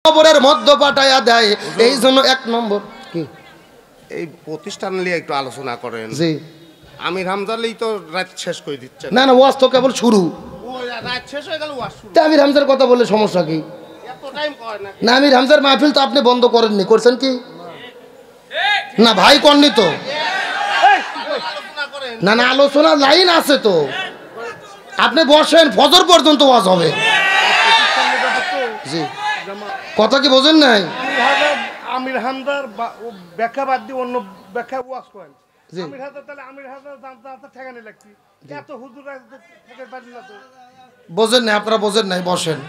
কবরের মধ্যে পাঠায়া দেয়। এই জন্য এক নম্বর কি এই প্রতিষ্ঠান নিয়ে একটু আলোচনা করেন। জি আমির হামজালেই তো রাত শেষ করে দিচ্ছে। না না, ওয়াজ তো কেবল শুরু। রাত শেষ হয়ে গেল, ওয়াজ শুরু। তা আমির হামজার কথা বললে সমস্যা কি? এত টাইম কয় না। না, আমির হামজার মাহফিল তো আপনি বন্ধ করেননি, করছেন কি না ভাই? করেননি তো? না না, আলোচনা লাইন আছে তো, আপনি বসেন, ফজর পর্যন্ত ওয়াজ হবে। জি, কথা কি বোঝেন নাই? আমির হামদার ব্যাখ্যা বাদ দিয়ে অন্য ব্যাখ্যা ওয়াজ করেন। জি, আমির হামদার তাহলে আমির হামদার দাঁড়াতে ঠেকানি লাগছি, এত হুজুর থেকে পারি না তো। বোঝেন নাই, আপনারা বোঝেন নাই, বসেন,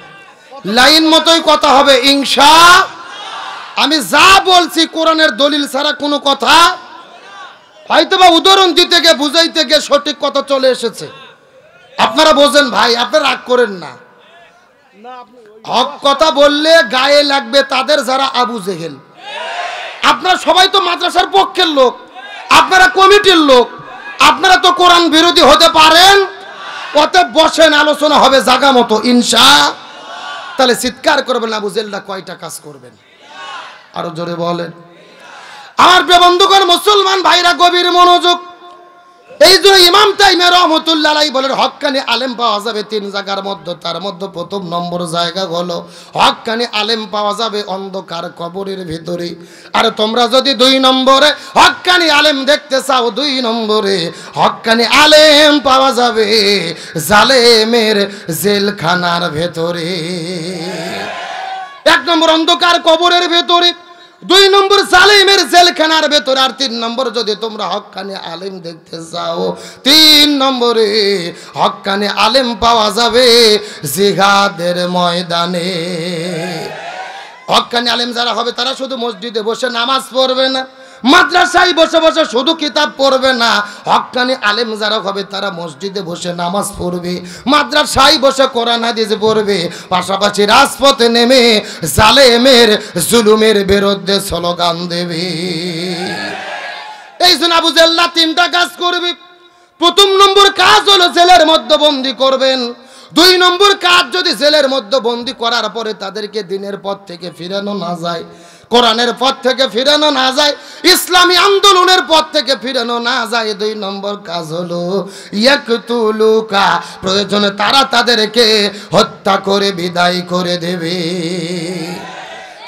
লাইন মতোই কথা হবে ইনশা। আমি যা বলছি কোরআনের দলিল ছাড়া কোনো কথা, হয়তো বা উদাহরণ দিতে গিয়ে বুঝাইতে গিয়ে সঠিক কথা চলে এসেছে, আপনারা বোঝেন ভাই, আপনারা রাগ করেন না। হক কথা বললে গায়ে লাগবে তাদের যারা আবু জেহেল। আপনারা সবাই তো মাদ্রাসার পক্ষের লোক, আপনারা কমিটির লোক, আপনারা তো কোরআন বিরোধী হতে পারেন। অতএব বসেন, আলোচনা হবে জায়গা মতো ইনশা। তাহলে চিৎকার করবেন, আবু জেহেলরা কয়টা কাজ করবেন? আরো জোরে বলেন। আমার প্রিয় বন্ধুগণ, মুসলমান ভাইরা গভীর মনোযোগ। এই যে ইমাম তাইমি রহমতুল্লাহ আলাইহি বলেন হক্কানি আলেম পাওয়া যাবে তিন জায়গার মধ্যে, তার মধ্যে প্রথম নম্বর জায়গা হলো হক্কানি আলেম পাওয়া যাবে অন্ধকার কবরের ভিতরে। আর তোমরা যদি দুই নম্বরে হক্কানি আলেম দেখতে চাও, দুই নম্বরে হক্কানি আলেম পাওয়া যাবে জালেমের জেলখানার ভেতরে। এক নম্বর অন্ধকার কবরের ভেতরে, দুই নম্বর জালেমের জেলখানার ভেতর, আর তিন নম্বর যদি তোমরা হক্কানি আলেম দেখতে চাও, তিন নম্বরে হক্কানি আলেম পাওয়া যাবে জিহাদের ময়দানে। হক্কানি আলেম যারা হবে তারা শুধু মসজিদে বসে নামাজ পড়বে না, মাদ্রাসায় বসে বসে শুধু কিতাব পড়বে না। হক্কানি আলেম যারা হবে তারা মসজিদে বসে নামাজ পড়বে, মাদ্রাসায় বসে কোরআন হাদিস পড়বে, পাশাপাশি রাজপথে নেমে জালেমের জুলুমের বিরুদ্ধে স্লোগান দেবে। এই জন্য আবু জেহেল তিনটা কাজ করবে। প্রথম নম্বর কাজ হলো জেলের মধ্যে বন্দী করবেন। দুই নম্বর কাজ, যদি জেলের মধ্যে বন্দী করার পরে তাদেরকে দিনের পথ থেকে ফিরানো না যায়, কোরআনের পথ থেকে ফিরানো না যায়, ইসলামী আন্দোলনের পথ থেকে ফিরানো না যায়, দুই নম্বর কাজ হলো ইয়াকতুলুকা, প্রয়োজনে তারা তাদেরকে হত্যা করে বিদায় করে দেবে।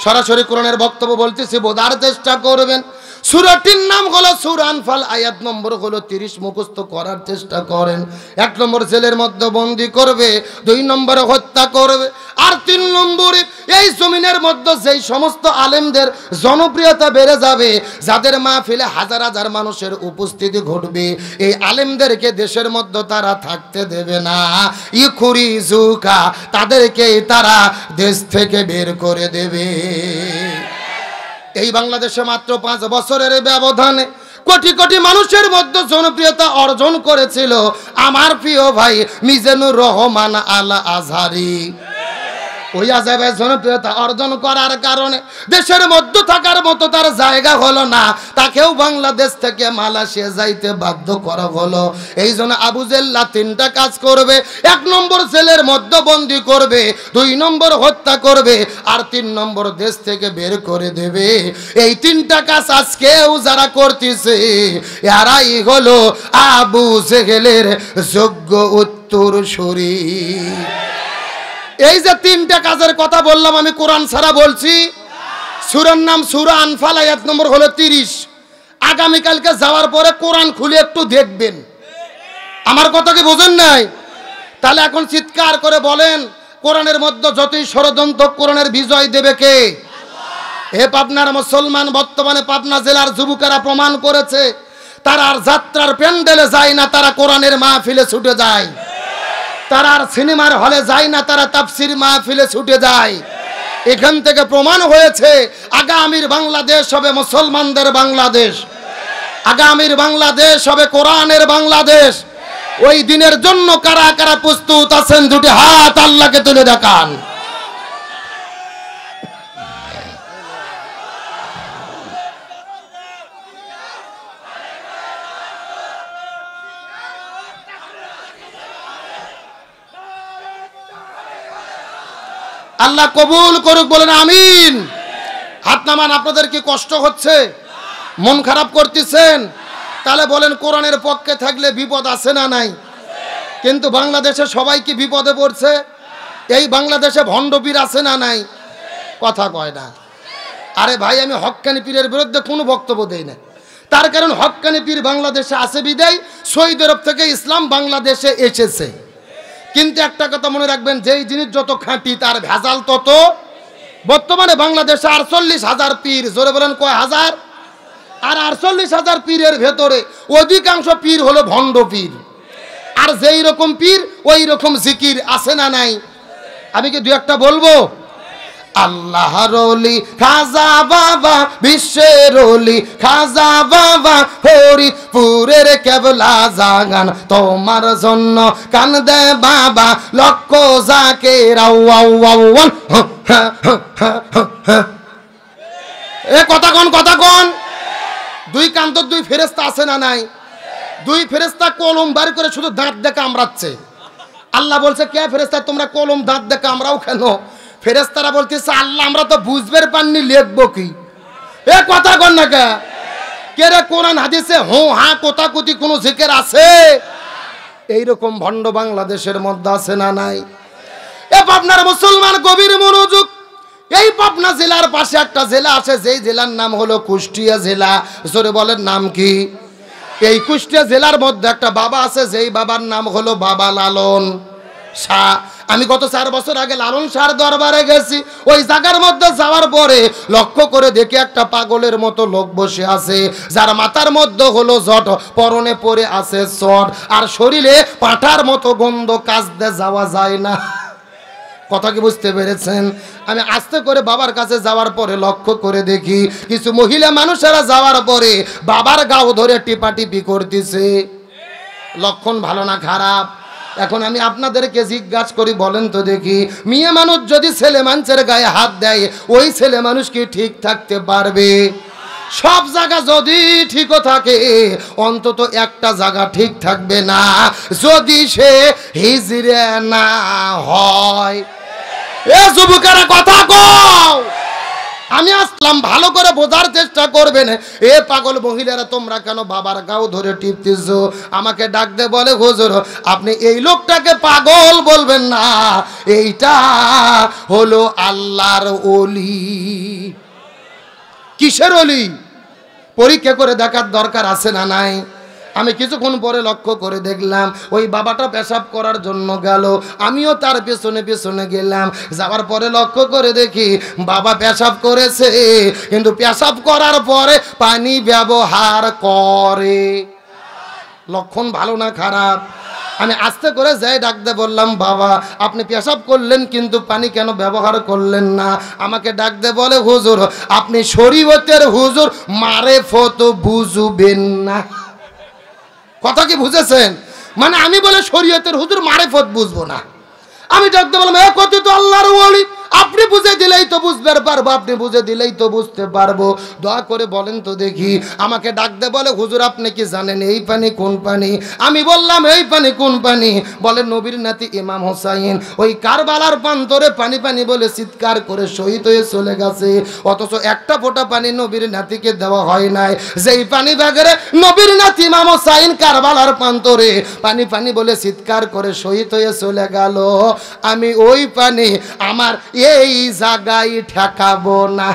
সরাসরি কোরআনের বক্তব্য বলতেছি, বোঝার চেষ্টা করবেন। সূরাটির নাম হলো সূরা আনফাল, আয়াত নম্বর হলো 30, মুখস্থ করার চেষ্টা করেন। এক নম্বর জেলের মধ্যে বন্দী করবে, দুই নম্বরে হত্যা করবে, আর তিন নম্বরে এই জমিনের মধ্যে যেই সমস্ত আলেমদের জনপ্রিয়তা বেড়ে যাবে, যাদের মাহফিলে হাজার হাজার মানুষের উপস্থিতি ঘটবে, এই আলেমদেরকে দেশের মধ্যে তারা থাকতে দেবে না। ইখরিজুকা, তাদেরকে তারা দেশ থেকে বের করে দেবে। এই বাংলাদেশে মাত্র 5 বছরের ব্যবধানে কোটি কোটি মানুষের মধ্যে জনপ্রিয়তা অর্জন করেছিল আমার প্রিয় ভাই মিজানুর রহমান আল আজহারি। ওই আজাবের জনপ্রিয়তা অর্জন করার কারণে দেশের মধ্যে থাকার মতো তার জায়গা হলো না, তাকেও বাংলাদেশ থেকে মালয়েশিয়া যাইতে বাধ্য করা হলো। এই জন্য আবু জেহেল তিনটা কাজ করবে। এক নম্বর জেলের মধ্যে বন্দী করবে, দুই নম্বর হত্যা করবে, আর তিন নম্বর দেশ থেকে বের করে দেবে। এই তিনটা কাজ আজকেও যারা করতেছে এরাই হলো আবু জেহেলের যোগ্য উত্তরসূরি। এই যে তিনটা কাজের কথা বললাম, আমি কোরআন ছাড়া বলছি। সূরার নাম সূরা আনফাল, আয়াত নম্বর হলো 30। আগামীকালকে যাওয়ার পরে কোরআন খুলে একটু দেখবেন। আমার কথা কি বোঝেন নাই? তাহলে এখন চিৎকার করে বলেন, কোরআনের মধ্যে যতই ষড়যন্ত্র, কোরআনের বিজয় দেবে কে? হে পাবনার মুসলমান, বর্তমানে পাবনা জেলার যুবকেরা প্রমাণ করেছে তারা আর যাত্রার প্যান্ডেলে যায় না, তারা কোরআনের মাহফিলে ছুটে যায়। তারা আর সিনেমার হলে যায় না, তারা তাফসীর মাহফিলে ছুটে যায়। এখান থেকে প্রমাণ হয়েছে আগামীর বাংলাদেশ হবে মুসলমানদের বাংলাদেশ, আগামীর বাংলাদেশ হবে কোরআনের বাংলাদেশ। ওই দিনের জন্য কারা কারা প্রস্তুত আছেন? দুটি হাত আল্লাহকে তুলে দেখান। আল্লাহ কবুল করুক, বলেন আমিন। হাত নামান। আপনাদের কি কষ্ট হচ্ছে? মন খারাপ করতেছেন? তাহলে বলেন কোরআনের পক্ষে থাকলে বিপদ আছে না নাই? কিন্তু বাংলাদেশে সবাই কি বিপদে পড়ছে? এই বাংলাদেশে ভণ্ডপীর আছে না নাই? কথা কয় না। আরে ভাই, আমি হক্কানি পীরের বিরুদ্ধে কোনো বক্তব্য দেই না। তার কারণ হক্কানি পীর বাংলাদেশে আছে বিদায় সৌদি আরব থেকে ইসলাম বাংলাদেশে এসেছে। কিন্তু একটা কথা মনে রাখবেন, যেই জিনিস যত খাঁটি তার ভেজাল তত। বর্তমানে বাংলাদেশে 48,000 পীর, জোরে বলেন কয় হাজার? আর 48,000 পীরের ভেতরে অধিকাংশ পীর হলো ভণ্ড পীর। আর যেই রকম পীর ওই রকম জিকির আছে না নাই? আমি কি দু একটা বলবো? আল্লাহর ওলি খাজা বাবা, বিশ্বের ওলি খাজা বাবা, ফরিদপুরের কেবলা জাগান তোমার জন্য কান্দে বাবা, লক্ষ জাকের আউয়ান। এ কথা কোন? দুই কান্তর দুই ফেরেশতা আছে না নাই? দুই ফেরেশতা কলম বার করে শুধু দাঁত দেখে কামড়াচ্ছে। আল্লাহ বলছে, কে ফেরেশতা তোমরা কলম দাঁত দেখে কামড়াও কেন? ফেরেশতারা বলতেছে, আল্লাহ আমরা তো বুঝবার পাননি, লিখবো কি? এ কথা কন না কে রে? কোরআন হাদিসে হো হা কোথাকুতি কোনো জিকির আছে? এইরকম ভণ্ড বাংলাদেশের মধ্যে আছে না নাই? এ পাবনার মুসলমান গভীর মনোযোগ। এই পাবনা জেলার পাশে একটা জেলা আছে, যেই জেলার নাম হলো কুষ্টিয়া জেলা। জোরে বলেন নাম কি? এই কুষ্টিয়া জেলার মধ্যে একটা বাবা আছে, যেই বাবার নাম হলো বাবা লালন শাহ। আমি গত 4 বছর আগে লালন শাহর দরবারে গেছি। ওই জায়গার মধ্যে যাওয়ার পরে লক্ষ্য করে দেখি একটা পাগলের মতো লোক বসে আছে, যার মাথার মধ্যে হলো জট, পরনে পরে আছে চট, আর শরীরে পাঁঠার মতো গন্ধ, কাজতে যাওয়া যায় না। কথা কি বুঝতে পেরেছেন? আমি আস্তে করে বাবার কাছে যাওয়ার পরে লক্ষ্য করে দেখি কিছু মহিলা মানুষেরা যাওয়ার পরে বাবার গাও ধরে টিপাটিপি করতেছে। লক্ষণ ভালো না খারাপ? এখন আমি আপনাদেরকে জিজ্ঞাসা করি, বলেন তো দেখি, মেয়ে মানুষ যদি ছেলে মানুষের গায়ে হাত দেয়, ওই ছেলে মানুষ কি ঠিক থাকতে পারবে? সব জায়গা যদি ঠিকও থাকে, অন্তত একটা জায়গা ঠিক থাকবে না, যদি সে হিজড়ে না হয়। এ যুবকেরা কথা কও। আমি আসলাম, ভালো করে বোঝার চেষ্টা করবেন। এ পাগল মহিলারা, তোমরা কেন বাবার গাও ধরে টিপতেছো? আমাকে ডাক দে বলে, হুজুর আপনি এই লোকটাকে পাগল বলবেন না, এইটা হলো আল্লাহর ওলি। কিসের ওলি? পরীক্ষা করে দেখার দরকার আছে না নাই? আমি কিছুক্ষণ পরে লক্ষ্য করে দেখলাম ওই বাবাটা পেশাব করার জন্য গেল, আমিও তার পেছনে পেছনে গেলাম। যাওয়ার পরে লক্ষ্য করে দেখি বাবা পেশাব করেছে, কিন্তু পেশাব করার পরে পানি ব্যবহার করে। লক্ষণ ভালো না খারাপ? আমি আস্তে করে যাই ডাকতে বললাম, বাবা আপনি পেশাব করলেন কিন্তু পানি কেন ব্যবহার করলেন না? আমাকে ডাকতে বলে, হুজুর আপনি শরীয়তের হুজুর, মারেফত বুঝবেন না। কথা কি বুঝেছেন? মানে আমি বলে শরীয়তের হুজুর, মারেফত বুঝবো না। আমি ডাকতে বললাম, এ কত তো আল্লাহর ওলি, আপনি বুঝে দিলেই তো বুঝতে পারবো, আপনি বুঝে দিলেই তো বুঝতে পারবো। দয়া করে বলেন তো দেখি। আমাকে ডাকতে বলে, হুজুর আপনি কি জানেন এই পানি কোন পানি? আমি বললাম, এই পানি কোন পানি? বলে নবীর নাতি ইমাম হোসাইন ওই কারবালার প্রান্তরে পানি পানি বলে চিৎকার করে শহীদ হয়ে চলে গেছে, অথচ একটা ফোঁটা পানি নবীর নাতিকে দেওয়া হয় নাই। যেই পানি বাগেরে নবীর নাতি ইমাম হোসাইন কারবালার প্রান্তরে পানি পানি বলে চিৎকার করে শহীদ হয়ে চলে গেল, আমি ওই পানি আমার এই জায়গায় ঠেকাবো না।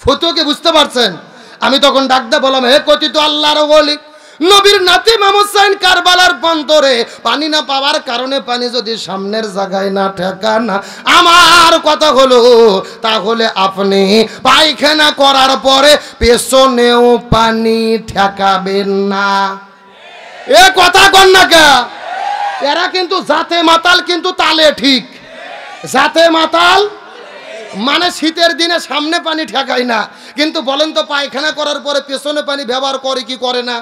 ফতুকে বুঝতে পারছেন? আমি তখন ডাকতে বললাম, হে কথিত আল্লাহর ওলি, নবীর নাতি ইমাম হোসেন কারবালার প্রান্তরে পানি না পাওয়ার কারণে পানি যদি সামনের জায়গায় না ঠেকান, আমার কথা হলো তাহলে আপনি পায়খানা করার পরে পেছনেও পানি ঠেকাবেন না। এ কথা কন না কে? এরা কিন্তু জাতে মাতাল, কিন্তু তালে ঠিক। জাতে মাতাল মানে শীতের দিনে সামনে পানি ঠেকায় না, কিন্তু বলেন তো পায়খানা করার পরে পেছনে পানি ব্যবহার করে কি করে না?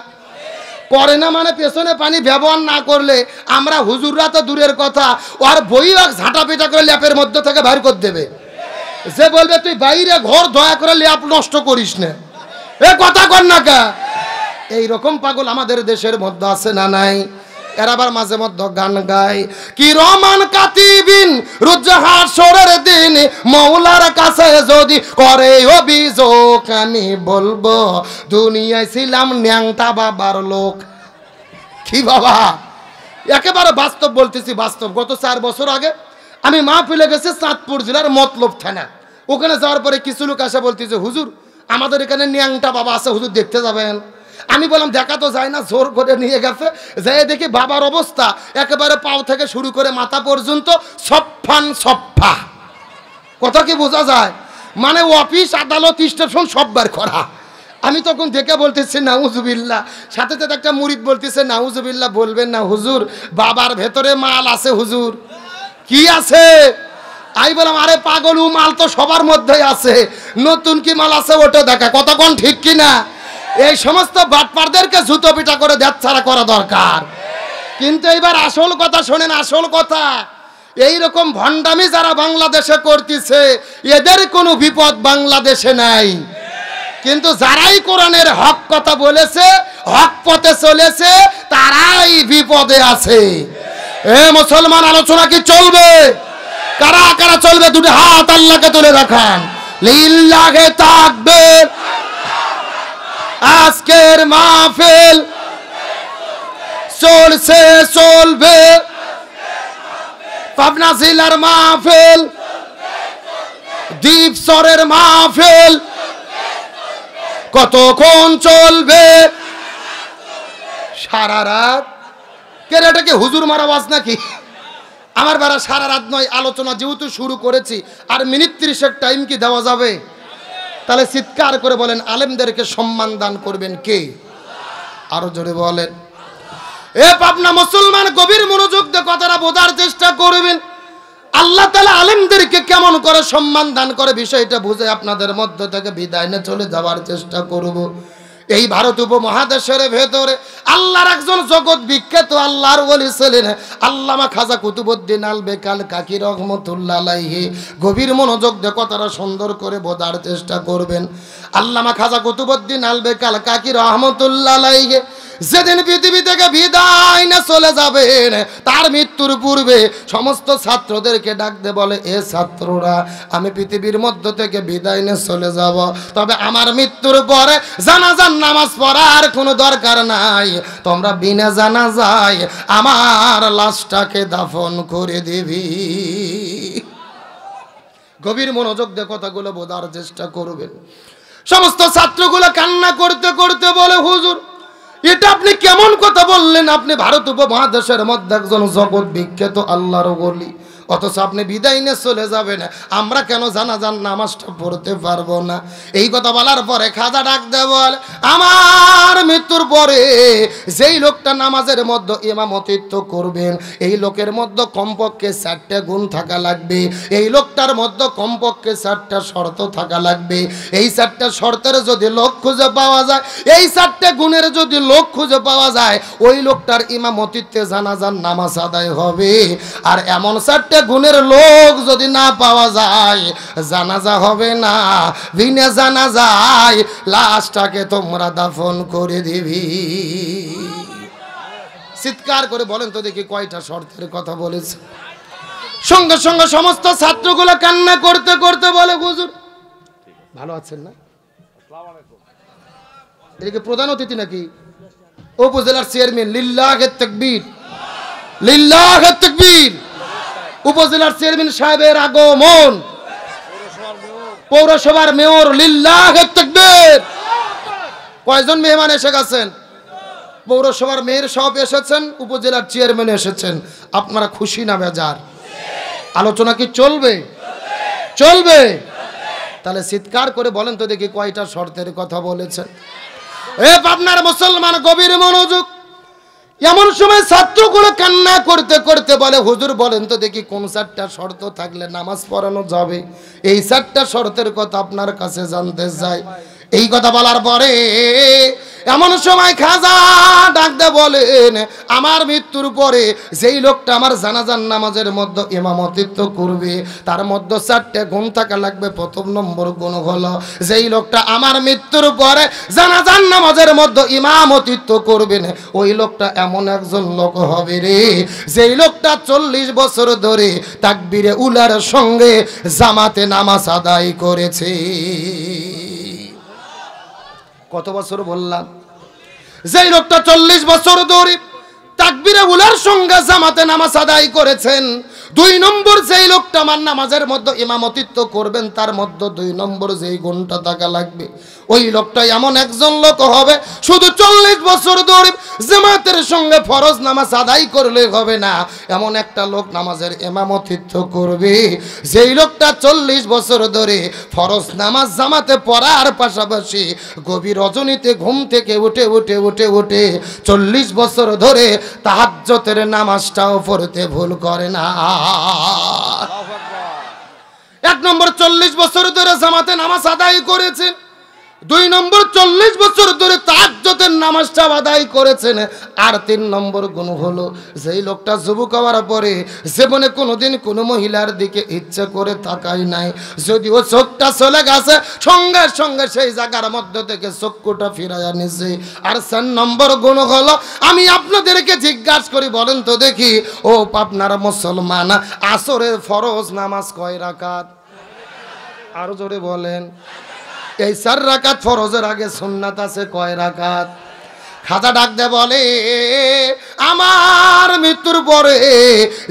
করে না। মানে পেছনে পানি ব্যবহার না করলে আমরা হুজুররা তো দূরের কথা, আর বইও ঝাঁটা পিটা করে ল্যাপের মধ্যে থেকে বাইর করে দেবে। যে বলবে তুই বাইরে ঘর দয়া করে ল্যাপ নষ্ট করিস না। এ কথা কর না কা? এইরকম পাগল আমাদের দেশের মধ্যে আছে না নাই? এরা আবার মাঝে মধ্যে গান গায়, কি রহমান কাতিবিন রুজহাসরের দিন মৌলার কাছে যদি করে অভিযোগ, আমি বলবো দুনিয়ায় ছিলাম ন্যাংটা বাবার লোক। কি বাবা, একেবারে বাস্তব বলতেছি, বাস্তব। গত 4 বছর আগে আমি মাহফিলে গেছি চাঁদপুর জেলার মতলব থানা। ওখানে যাওয়ার পরে কিছু লোক আসা বলতেছে, হুজুর আমাদের এখানে ন্যাংটা বাবা আছে, হুজুর দেখতে যাবেন? আমি বললাম দেখা তো যায় না, জোর করে নিয়ে গেছে। যাই দেখি বাবার অবস্থা একেবারে পাও থেকে শুরু করে মাথা পর্যন্ত সফান সফা। কথা কি বোঝা যায়? মানে অফিস আদালত স্টেশন সব বার করা। আমি তখন দেখে বলতেছি নাউজুবিল্লাহ, সাথে সাথে একটা মুরিদ বলতেছে নাউজুবিল্লাহ বলবেন না হুজুর, বাবার ভেতরে মাল আছে হুজুর। কি আছে? আমি বললাম আরে পাগল, ও মাল তো সবার মধ্যেই আছে, নতুন কি মাল আছে ওটা দেখা। কতক্ষণ ঠিক কিনা? এই সমস্ত বাটপারদেরকে জুতো পিটা করে দেচ্ছাড়া করা দরকার। কিন্তু এইবার আসল কথা শোনেন, আসল কথা, এই রকম ভণ্ডামি যারা বাংলাদেশে করতেছে এদের কোনো বিপদ বাংলাদেশে নাই। কিন্তু যারাই কোরআনের হক কথা বলেছে, হক পথে চলেছে, তারাই বিপদে আছে। এ মুসলমান, আলোচনা কি চলবে? কারা কারা চলবে? দুটো হাত আল্লাহকে তুলে রাখান। লিল্লাহে তাকবীর। আজকের মাহফিল চলছে, চলবে। পাবনা জেলার মাহফিল, দ্বীপচরের মাহফিল কতক্ষণ চলবে? সারা রাত। কেন এটা কি হুজুর মারা আওয়াজ নাকি? আমার বেড়া সারা রাত নয়, আলোচনা যেহেতু শুরু করেছি আর মিনিট 30 টাইম কি দেওয়া যাবে? তাহলে চিৎকার করে বলেন আলেমদেরকে সম্মান দান করবেন কে? আরো জোরে বলেন। এ পাবনা মুসলমান, গভীর মনোযোগ দিয়ে কথাটা বোঝার চেষ্টা করবেন। আল্লাহ তাআলা আলেমদেরকে কেমন করে সম্মান দান করে বিষয়টা বুঝে আপনাদের মধ্য থেকে বিদায় নিয়ে চলে যাওয়ার চেষ্টা করব। এই ভারত উপমহাদেশের ভেতরে আল্লাহর একজন জগৎ বিখ্যাত আল্লাহর ওলি ছিলেন আল্লামা খাজা কুতুবউদ্দিন আল বেকাল কাকি রহমতুল্লাহ আলাইহি। গভীর মনোযোগ দিয়ে কথাটা সুন্দর করে বোঝার চেষ্টা করবেন। আল্লামা খাজা কুতুবউদ্দিন আল বেকাল কাকি রহমতুল্লাহ আলাইহি যেদিন পৃথিবী থেকে বিদায় না চলে যাবেন, তার মৃত্যুর পূর্বে সমস্ত ছাত্রদেরকে ডাক দিয়ে বলে, এ ছাত্ররা, আমি পৃথিবীর মধ্য থেকে বিদায় নিয়ে চলে যাব, তবে আমার মৃত্যুর পরে জানাজার নামাজ পড়ার কোনো দরকার নাই। তোমরা বিনা জানাজায় আমার লাশটাকে দাফন করে দিবি। গভীর মনোযোগ দিয়ে কথাগুলো বোঝার চেষ্টা করবেন। সমস্ত ছাত্রগুলো কান্না করতে করতে বলে, হুজুর এটা আপনি কেমন কথা বললেন? আপনি ভারত উপমহাদেশের মধ্যে একজন জগৎ বিখ্যাত আল্লাহর ওলি, অথচ আপনি বিদায় নিয়ে চলে যাবেন, আমরা কেন জানাজার নামাজটা পড়তে পারবো না? এই কথা বলার পরে খাজা ডাক দেয় বলে, আমার মৃত্যুর পরে যেই লোকটা নামাজের মধ্যে ইমামতিত্ব করবেন, এই লোকের মধ্যে কমপক্ষে 4টা গুণ থাকা লাগবে। এই লোকটার মধ্যে কমপক্ষে 4টা শর্ত থাকা লাগবে। এই 4টা শর্তের যদি লোক খুঁজে পাওয়া যায়, এই 4টা গুণের যদি লোক খুঁজে পাওয়া যায়, ওই লোকটার ইমামতিত্বে জানাজার নামাজ আদায় হবে। আর এমন 4টা গুণের লোক যদি না পাওয়া যায়, জানাজা হবে না। বিনা জানাজায় লাশটাকে তোমরা দাফন করে দিবি। চিৎকার করে বলেন তো দেখি কয়টা শর্তের কথা বলেছে? সঙ্গে সঙ্গে সমস্ত ছাত্রগুলো কান্না করতে করতে বলে, হুজুর ভালো আছেন না? এদিকে প্রধান অতিথি নাকি উপজেলার চেয়ারম্যান? লিল্লাহে তাকবীর, লিল্লাহে তাকবীর। উপজেলার চেয়ারম্যান সাহেবের আগমন, পৌরসভার মেয়র, লিল্লাহে তাকবীর। কয়জন মেহমান এসে গেছেন? পৌরসভার মেয়র সব এসেছেন, উপজেলার চেয়ারম্যান এসেছেন। আপনারা খুশি না বেজার? আলোচনা কি চলবে? চলবে। তাহলে চিৎকার করে বলেন তো দেখি কয়টা শর্তের কথা বলেছেন? এ পাবনার মুসলমান, গভীর মনোযোগ। এমন সময় ছাত্রগুলো কান্না করতে করতে বলে, হুজুর বলেন তো দেখি কোন 4টা শর্ত থাকলে নামাজ পড়ানো যাবে? এই 4টা শর্তের কথা আপনার কাছে জানতে চাই। এই কথা বলার পরে এমন সময় খাজা ডাকতে বলেন, আমার মৃত্যুর পরে যেই লোকটা আমার জানাজার নামাজের মধ্যে ইমামতিত্ব করবে তার মধ্যে 4টে গুণ থাকা লাগবে। প্রথম নম্বর গুণ হলো যেই লোকটা আমার মৃত্যুর পরে জানাজার নামাজের মধ্যে ইমামতিত্ব করবেন ওই লোকটা এমন একজন লোক হবে রে যেই লোকটা 40 বছর ধরে তাকবীরে উলার সঙ্গে জামাতে নামাজ আদায় করেছে। কত বছর বললাম? যেই লোকটা 40 বছর ধরে তাকবীরে উলার সঙ্গে জামাতে নামাজ আদায় করেছেন। 2 নম্বর যেই লোকটা আমার নামাজের মধ্যে ইমামতিত্ব করবেন তার মধ্যে 2 নম্বর যেই গুণটা থাকা লাগবে ওই লোকটা এমন একজন লোক হবে শুধু 40 বছর ধরে জামাতের সঙ্গে ফরজ নামাজ আদায় করলে হবে না, এমন একটা লোক নামাজের ইমামতিত্ব করবে যেই লোকটা 40 বছর ধরে ফরজ নামাজ জামাতে পড়ার পাশাপাশি গভীর রজনীতে ঘুম থেকে উঠে 40 বছর ধরে তাহাজ্জুদের নামাজটাও পড়তে ভুল করে না। 1 নম্বর 40 বছর ধরে জামাতে নামাজ আদায় করেছেন, 2 নম্বর 40 বছর ধরে তাহাজ্জুদের নামাজটা আদায় করেছেন, আর 3 নম্বর গুণ হলো যেই লোকটা যুবক হওয়ার পরে জীবনে কোনোদিন কোনো মহিলার দিকে ইচ্ছা করে তাকায় নাই, যদিও চোখটা চলে গেছে সঙ্গে সঙ্গে সেই জায়গার মধ্যে থেকে চক্ষুটা ফিরাইয়া নিছে। আর 4 নম্বর গুণ হলো আমি আপনাদেরকে জিজ্ঞাসা করি বলেন তো দেখি ও আপনার মুসলমান আসরের ফরজ নামাজ কয় রাকাত? আরো জোরে বলেন। এই 4 রাকাত ফরজের আগে সুন্নাত আছে কয় রাকাত? খাজা ডাক দে বলে আমার মৃত্যুর পরে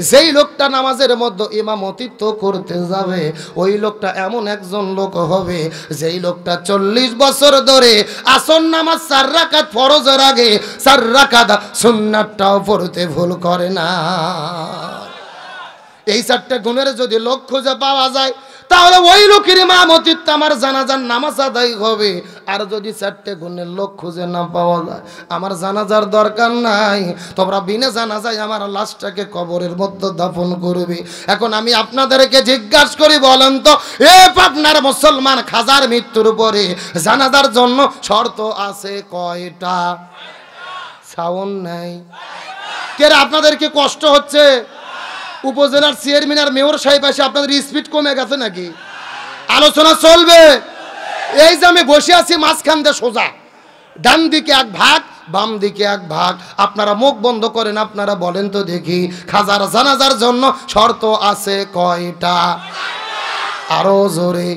যেই লোকটা নামাজের মধ্যে ইমামতিত্ব করতে যাবে ওই লোকটা এমন একজন লোক হবে যেই লোকটা 40 বছর ধরে আসর নামাজ 4 রাকাত ফরজের আগে 4 রাকাত সুন্নাতটাও পড়তে ভুল করে না। এই 4টে গুণের যদি লোক খুঁজে পাওয়া যায় তাহলে ওই লোকের ইমামতিত্ব আমার জানাজার নামাজ আদায় হবে। আর যদি 4টে গুণের লোক খুঁজে না পাওয়া যায় আমার জানাজার দরকার নাই, তোমরা বিনা জানাজায় আমার লাশটাকে কবরের মধ্যে দাফন করবে। এখন আমি আপনাদেরকে জিজ্ঞাসা করি বলেন তো এ আপনার মুসলমান খাজার মৃত্যুর পরে জানাজার জন্য শর্ত আছে কয়টা? সাউন্ড নাই কে? আপনাদের কি কষ্ট হচ্ছে? উপজেলার চেয়ারম্যান আর মেয়র সাহেব এসে আপনাদের স্পিড কমে গেছে নাকি? আলোচনা চলবে। এই যে আমি বসে আছি মাঝখান দিয়ে সোজা, ডান দিকে 1 ভাগ বাম দিকে 1 ভাগ, আপনারা মুখ বন্ধ করেন, আপনারা বলেন তো দেখি খাজার জানাজার জন্য শর্ত আছে কয়টা? আরো জোরে।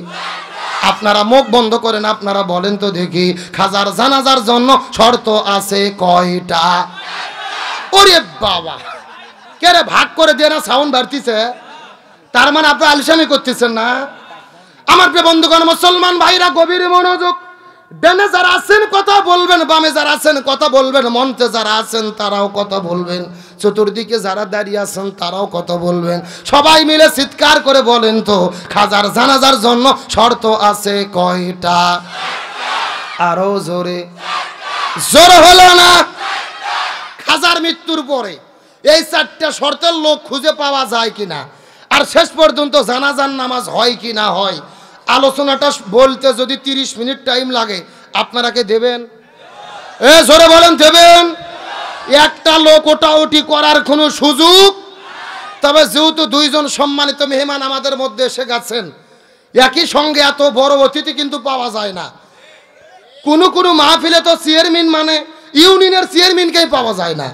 আপনারা মুখ বন্ধ করেন, আপনারা বলেন তো দেখি খাজার জানাজার জন্য শর্ত আছে কয়টা? ওরে বাবা, কে রে ভাগ করে দিয়ে না সাউন্ড বাড়তিছে, তার মানে আপনি আলিশামি করতেছেন না। আমার প্রিয় বন্ধুগণ মুসলমান ভাইরা গভীর মনোযোগ, ডানে যারা আছেন কথা বলবেন, বামে যারা আছেন কথা বলবেন, মঞ্চে যারা আছেন তারাও কথা বলবেন, চতুর্দিকে যারা দাঁড়িয়ে আছেন তারাও কথা বলবেন। সবাই মিলে চিৎকার করে বলেন তো খাজার জানাজার জন্য শর্ত আছে কয়টা? আরো জোরে। জোর হলো না? খাজার মৃত্যুর পরে এই 4টে শর্তের লোক খুঁজে পাওয়া যায় কিনা, আর শেষ পর্যন্ত জানাজার নামাজ হয় কি না হয়, আলোচনাটা বলতে যদি 30 মিনিট টাইম লাগে আপনারা কে দেবেন? জোরে বলেন দেবেন? একটা লোক ওটাউটি করার কোনো সুযোগ। তবে যেহেতু 2 জন সম্মানিত মেহমান আমাদের মধ্যে এসে গেছেন, একই সঙ্গে এত বড় অতিথি কিন্তু পাওয়া যায় না। কোনো মাহফিলে তো চেয়ারম্যান মানে ইউনিয়নের চেয়ারম্যানকেই পাওয়া যায় না,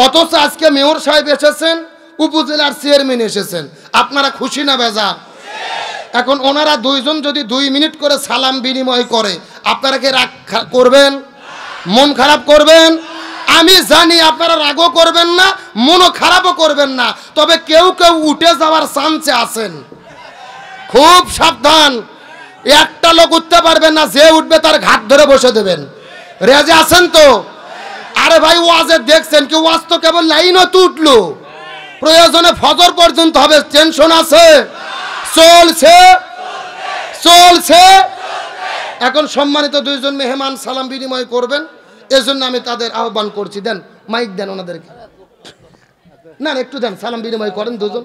অথচ আজকে মেয়র সাহেব এসেছেন, উপজেলার চেয়ারম্যান এসেছেন। আপনারা খুশি না বেজার? এখন ওনারা 2 জন যদি 2 মিনিট করে সালাম বিনিময় করে আপনারা কি রাগ করবেন? মন খারাপ করবেন? আমি জানি আপনারা রাগও করবেন না, মনও খারাপও করবেন না, তবে কেউ কেউ উঠে যাওয়ার চান্সে আছেন। খুব সাবধান, একটা লোক উঠতে পারবেন না, যে উঠবে তার ঘাট ধরে বসে দেবেন। রেজে আছেন তো? আরে ভাই ওয়াজে দেখছেন কি, ওয়াজ তো কেবল লাইনও তো উঠলো, প্রয়োজনে ফজর পর্যন্ত হবে। টেনশন আছে? চলছে চলছে। এখন সম্মানিত 2 জন মেহমান সালাম বিনিময় করবেন, এজন্য আমি তাদের আহ্বান করছি। দেন মাইক দেন ওনাদেরকে, না একটু দেন, সালাম বিনিময় করেন 2 জন।